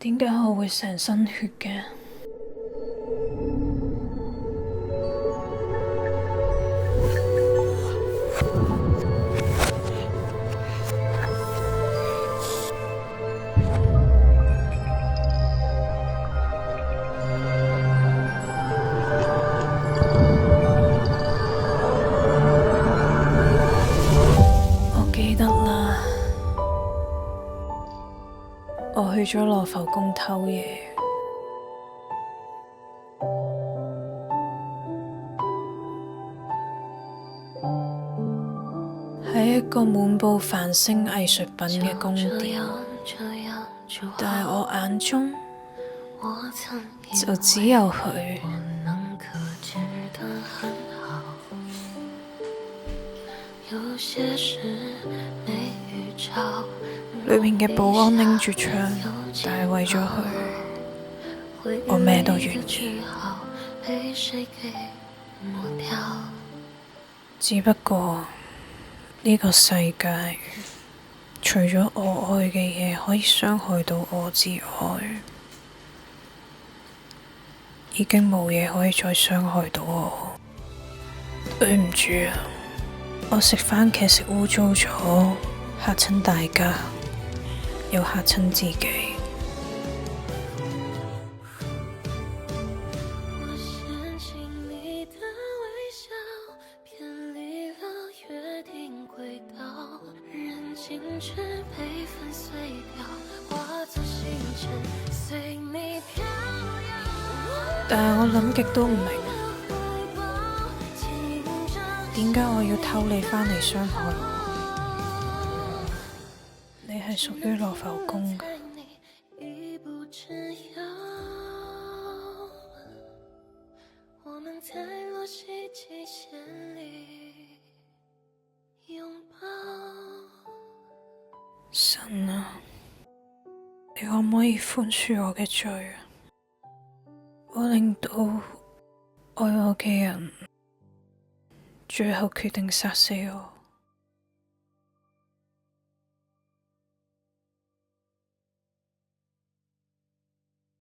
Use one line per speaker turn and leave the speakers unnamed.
點解我會成身血嘅？我記得啦，我去咗羅浮宮偷嘢，係一個滿佈繁星藝術品嘅宮殿，但係我眼中就只有佢。裏面嘅保安拎住槍，但係為咗佢，我咩都願意。只不過呢個世界，除咗我愛嘅嘢可以傷害到我之外，已經冇嘢可以再傷害到我。對唔住啊，我食番茄食污糟咗，嚇親大家，又嚇親自己。但係我諗極都唔明，點解我要偷你返嚟傷害我？你係屬於羅浮宮㗎。神啊，你可唔可以寬恕我嘅罪啊？我令到愛我嘅人最後決定殺死我。